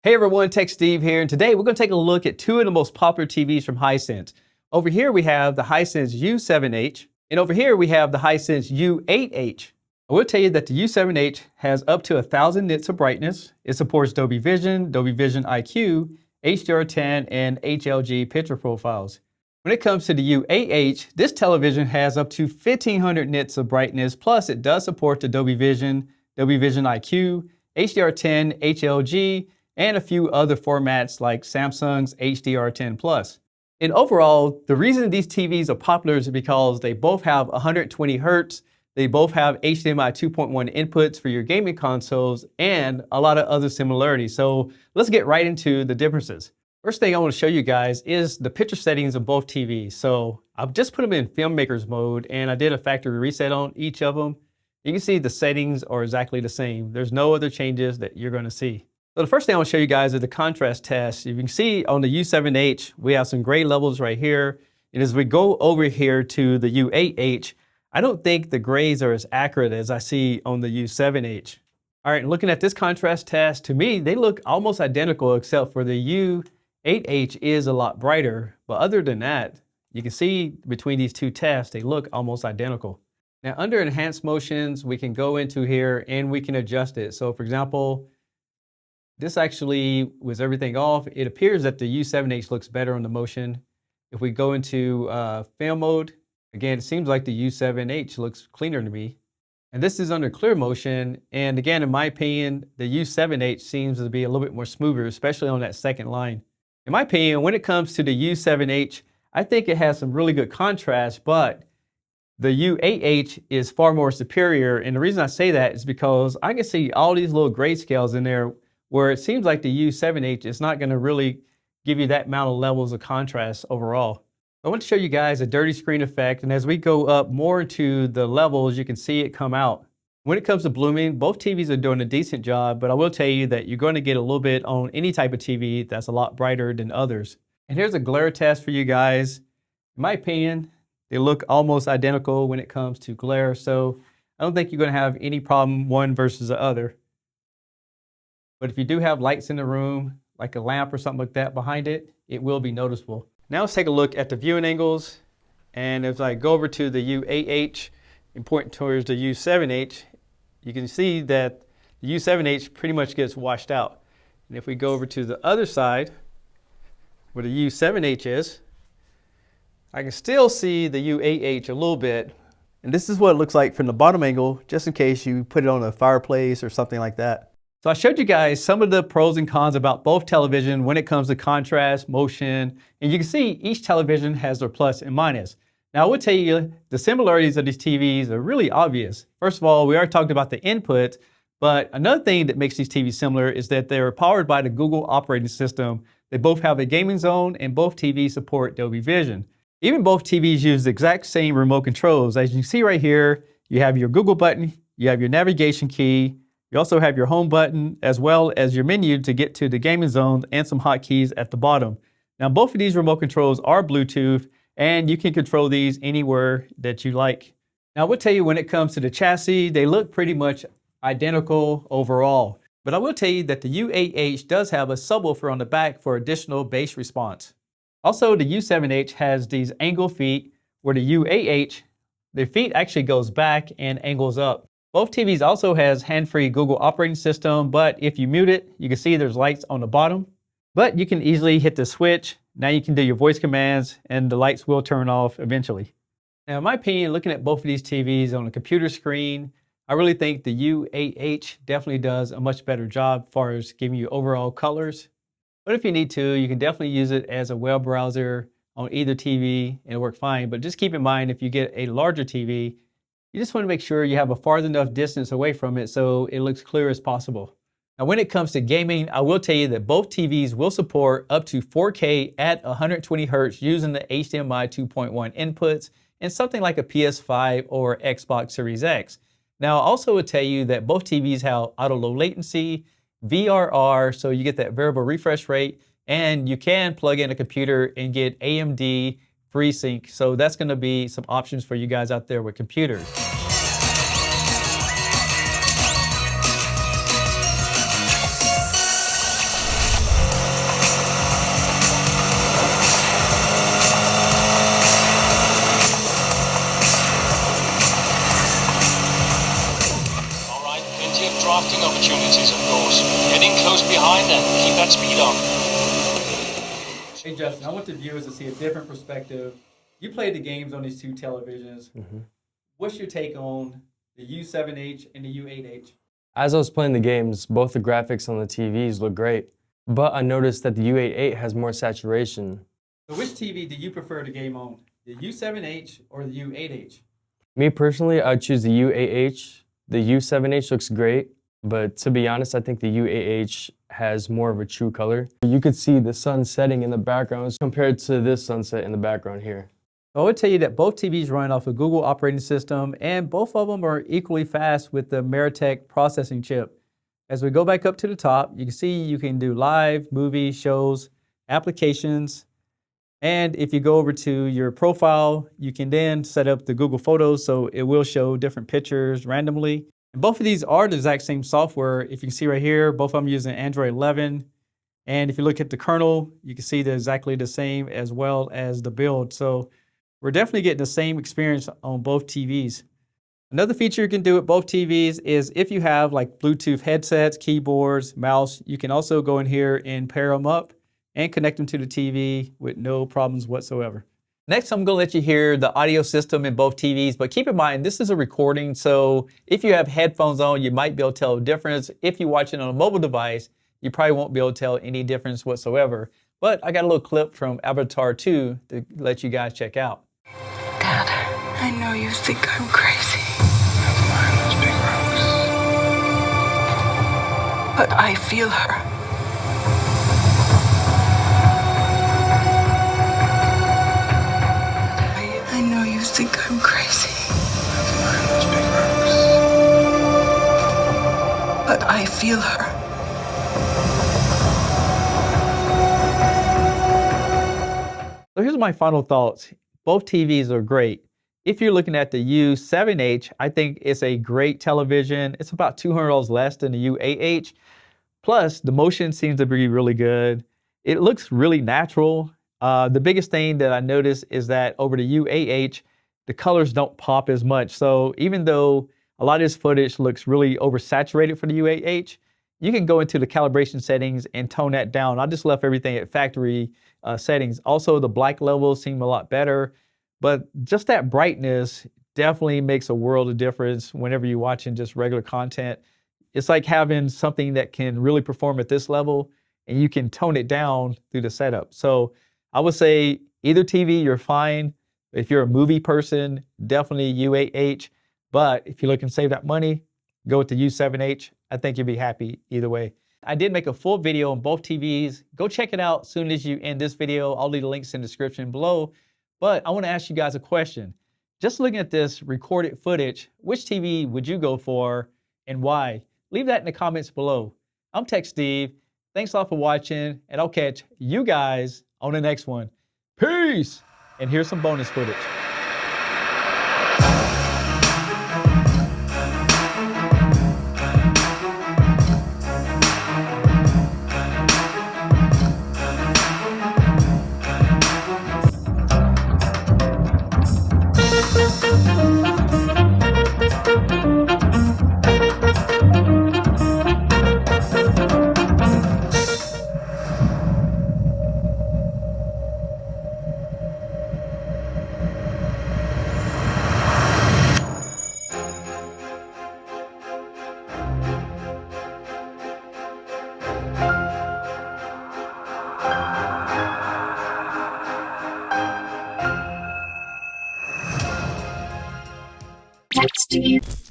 Hey everyone, techsteve here, and today we're going to take a look at two of the most popular TVs from Hisense. Over here we have the Hisense U7H, and over here we have the Hisense U8H. I will tell you that the U7H has up to 1,000 nits of brightness. It supports Dolby Vision, Dolby Vision IQ, HDR10, and HLG picture profiles. When it comes to the U8H, this television has up to 1,500 nits of brightness, plus it does support the Dolby Vision IQ, HDR10, HLG, and a few other formats like Samsung's HDR10 Plus. And overall, the reason these TVs are popular is because they both have 120 Hz, they both have HDMI 2.1 inputs for your gaming consoles, and a lot of other similarities. So let's get right into the differences. First thing I want to show you guys is the picture settings of both TVs. So I've just put them in filmmakers mode, and I did a factory reset on each of them. You can see the settings are exactly the same. There's no other changes that you're going to see. So the first thing I want to show you guys is the contrast test. You can see on the U7H, we have some gray levels right here. And as we go over here to the U8H, I don't think the grays are as accurate as I see on the U7H. All right, looking at this contrast test, to me, they look almost identical except for the U8H is a lot brighter. But other than that, you can see between these two tests, they look almost identical. Now under enhanced motions, we can go into here and we can adjust it. So for example, this actually, with everything off, it appears that the U7H looks better on the motion. If we go into film mode, again, it seems like the U7H looks cleaner to me. And this is under clear motion. And again, in my opinion, the U7H seems to be a little bit more smoother, especially on that second line. In my opinion, when it comes to the U7H, I think it has some really good contrast, but the U8H is far more superior. And the reason I say that is because I can see all these little grayscales in there where it seems like the U7H is not going to really give you that amount of levels of contrast overall. I want to show you guys a dirty screen effect, and as we go up more into the levels, you can see it come out. When it comes to blooming, both TVs are doing a decent job, but I will tell you that you're going to get a little bit on any type of TV that's a lot brighter than others. And here's a glare test for you guys. In my opinion, they look almost identical when it comes to glare, so I don't think you're going to have any problem one versus the other. But if you do have lights in the room, like a lamp or something like that behind it, it will be noticeable. Now let's take a look at the viewing angles. And as I go over to the U8H and point towards the U7H, you can see that the U7H pretty much gets washed out. And if we go over to the other side, where the U7H is, I can still see the U8H a little bit. And this is what it looks like from the bottom angle, just in case you put it on a fireplace or something like that. So I showed you guys some of the pros and cons about both television when it comes to contrast, motion, and you can see each television has their plus and minus. Now I would tell you the similarities of these TVs are really obvious. First of all, we already talked about the input, but another thing that makes these TVs similar is that they're powered by the Google operating system. They both have a gaming zone and both TVs support Dolby Vision. Even both TVs use the exact same remote controls. As you can see right here, you have your Google button, you have your navigation key, you also have your home button as well as your menu to get to the gaming zone and some hotkeys at the bottom. Now both of these remote controls are Bluetooth and you can control these anywhere that you like. Now I will tell you when it comes to the chassis, they look pretty much identical overall. But I will tell you that the U8H does have a subwoofer on the back for additional bass response. Also the U7H has these angle feet where the U8H, the feet actually goes back and angles up. Both TVs also has hand-free Google operating system, but if you mute it, you can see there's lights on the bottom. But you can easily hit the switch. Now you can do your voice commands and the lights will turn off eventually. Now in my opinion, looking at both of these TVs on a computer screen, I really think the U8H definitely does a much better job as far as giving you overall colors. But if you need to, you can definitely use it as a web browser on either TV and it'll work fine. But just keep in mind, if you get a larger TV, you just want to make sure you have a far enough distance away from it so it looks clear as possible. Now when it comes to gaming, I will tell you that both TVs will support up to 4K at 120 Hz using the HDMI 2.1 inputs and something like a PS5 or Xbox Series X. Now I also would tell you that both TVs have auto low latency, VRR, so you get that variable refresh rate, and you can plug in a computer and get AMD FreeSync. So that's going to be some options for you guys out there with computers. behind them. Keep that speed up. Hey Justin, I want the viewers to see a different perspective. You played the games on these two televisions. What's your take on the U7H and the U8H? As I was playing the games, both the graphics on the TVs look great, but I noticed that the U8H has more saturation. So which TV do you prefer to game on? The U7H or the U8H? Me personally, I'd choose the U8H. The U7H looks great, but to be honest, I think the U8H has more of a true color. You could see the sun setting in the background compared to this sunset in the background here. I would tell you that both TVs run off a Google operating system, and both of them are equally fast with the Meritech processing chip. As we go back up to the top, you can see you can do live, movies, shows, applications, and if you go over to your profile, you can then set up the Google Photos, so it will show different pictures randomly. And both of these are the exact same software. If you can see right here, both of them using Android 11. And if you look at the kernel, you can see they're exactly the same as well as the build. So we're definitely getting the same experience on both TVs. Another feature you can do with both TVs is if you have like Bluetooth headsets, keyboards, mouse, you can also go in here and pair them up and connect them to the TV with no problems whatsoever. Next, I'm gonna let you hear the audio system in both TVs, but keep in mind, this is a recording, so if you have headphones on, you might be able to tell the difference. If you watch it on a mobile device, you probably won't be able to tell any difference whatsoever. But I got a little clip from Avatar 2 to let you guys check out. Dad, I know you think I'm crazy. Never mind those big rocks. But I feel her. I know you think I'm crazy. Never mind those big rocks. But I feel her. So here's my final thoughts. Both TVs are great. If you're looking at the U7H, I think it's a great television. It's about $200 less than the U8H. Plus, the motion seems to be really good. It looks really natural. The biggest thing that I noticed is that over the U8H, the colors don't pop as much. So even though a lot of this footage looks really oversaturated for the U8H, you can go into the calibration settings and tone that down. I just left everything at factory settings. Also, the black levels seem a lot better, but just that brightness definitely makes a world of difference whenever you're watching just regular content. It's like having something that can really perform at this level and you can tone it down through the setup. So I would say either TV, you're fine. If you're a movie person, definitely U8H. But if you're looking to save that money, go with the U7H. I think you'll be happy either way. I did make a full video on both TVs. Go check it out as soon as you end this video. I'll leave the links in the description below. But I want to ask you guys a question. Just looking at this recorded footage, which TV would you go for and why? Leave that in the comments below. I'm techsteve. Thanks a lot for watching, and I'll catch you guys on the next one. Peace! And here's some bonus footage. Techsteve.